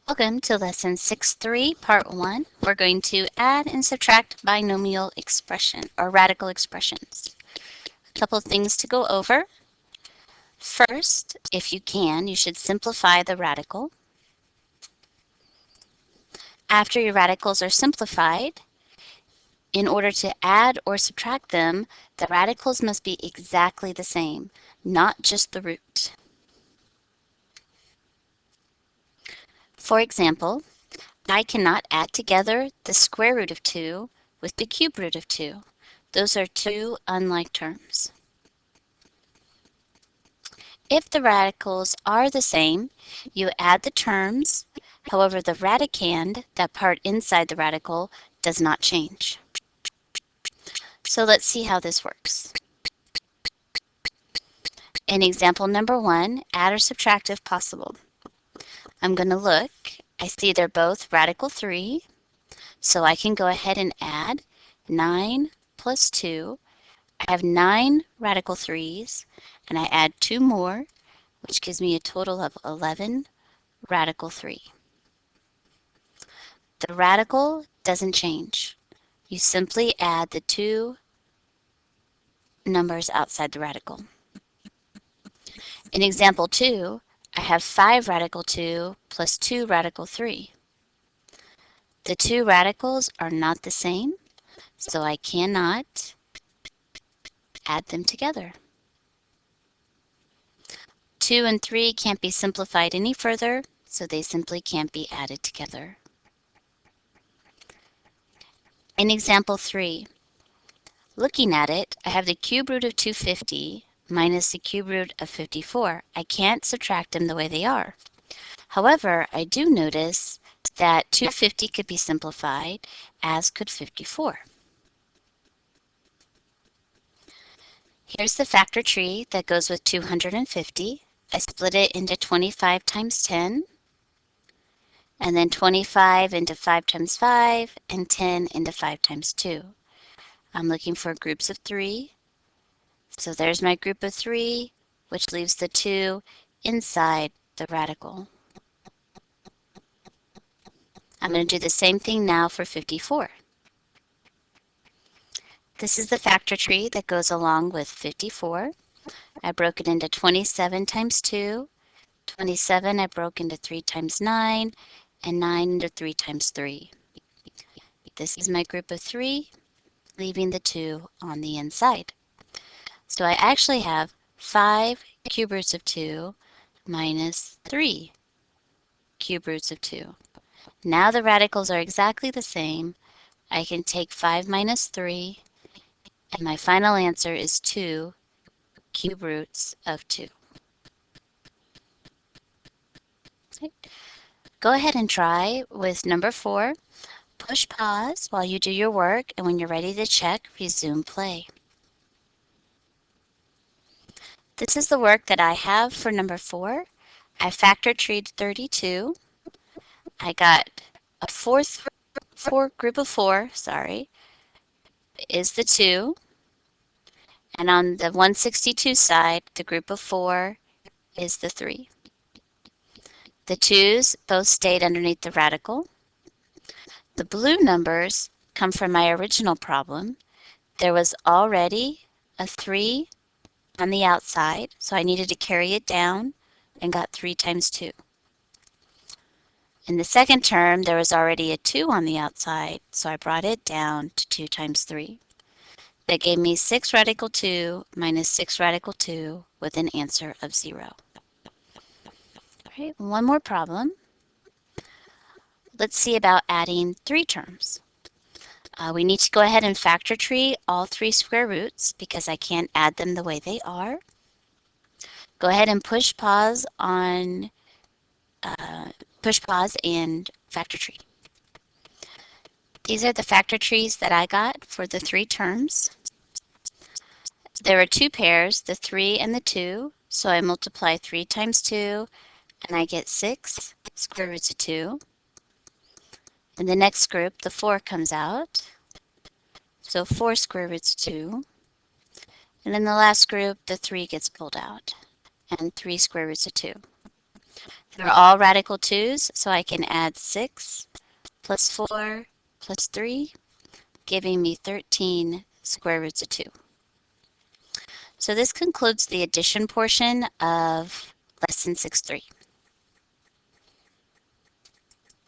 Welcome to Lesson 6.3, Part 1. We're going to add and subtract binomial expression or radical expressions. A couple of things to go over. First, if you can, you should simplify the radical. After your radicals are simplified, in order to add or subtract them, the radicals must be exactly the same, not just the root. For example, I cannot add together the square root of 2 with the cube root of 2. Those are two unlike terms. If the radicals are the same, you add the terms. However, the radicand, that part inside the radical, does not change. So let's see how this works. In example number 1, add or subtract if possible. I'm going to look. I see they're both radical 3, so I can go ahead and add 9 plus 2. I have 9 radical 3's, and I add 2 more, which gives me a total of 11 radical 3. The radical doesn't change. You simply add the two numbers outside the radical. In example 2, I have 5 radical 2 plus 2 radical 3. The two radicals are not the same, so I cannot add them together. 2 and 3 can't be simplified any further, so they simply can't be added together. In example 3, looking at it, I have the cube root of 250 minus the cube root of 54. I can't subtract them the way they are. However, I do notice that 250 could be simplified, as could 54. Here's the factor tree that goes with 250. I split it into 25 times 10, and then 25 into 5 times 5, and 10 into 5 times 2. I'm looking for groups of 3. So there's my group of 3, which leaves the 2 inside the radical. I'm going to do the same thing now for 54. This is the factor tree that goes along with 54. I broke it into 27 times 2. 27 I broke into 3 times 9, and 9 into 3 times 3. This is my group of 3, leaving the 2 on the inside. So I actually have 5 cube roots of 2 minus 3 cube roots of 2. Now the radicals are exactly the same. I can take 5 minus 3, and my final answer is 2 cube roots of 2. Okay. Go ahead and try with number 4. Push pause while you do your work, and when you're ready to check, resume play. This is the work that I have for number 4. I factor treed 32. I got a group of 4, is the 2. And on the 162 side, the group of 4 is the 3. The 2's both stayed underneath the radical. The blue numbers come from my original problem. There was already a 3 on the outside, so I needed to carry it down and got 3 times 2. In the second term, there was already a 2 on the outside, so I brought it down to 2 times 3. That gave me 6 radical 2 minus 6 radical 2 with an answer of 0. All right, one more problem. Let's see about adding 3 terms. We need to go ahead and factor tree all 3 square roots because I can't add them the way they are. Go ahead and push pause and factor tree. These are the factor trees that I got for the 3 terms. There are 2 pairs, the 3 and the 2, so I multiply 3 times 2, and I get 6 square roots of 2. In the next group, the 4 comes out, so 4 square roots of 2. And in the last group, the 3 gets pulled out, and 3 square roots of 2. They're all radical 2's, so I can add 6 plus 4 plus 3, giving me 13 square roots of 2. So this concludes the addition portion of Lesson 6.3.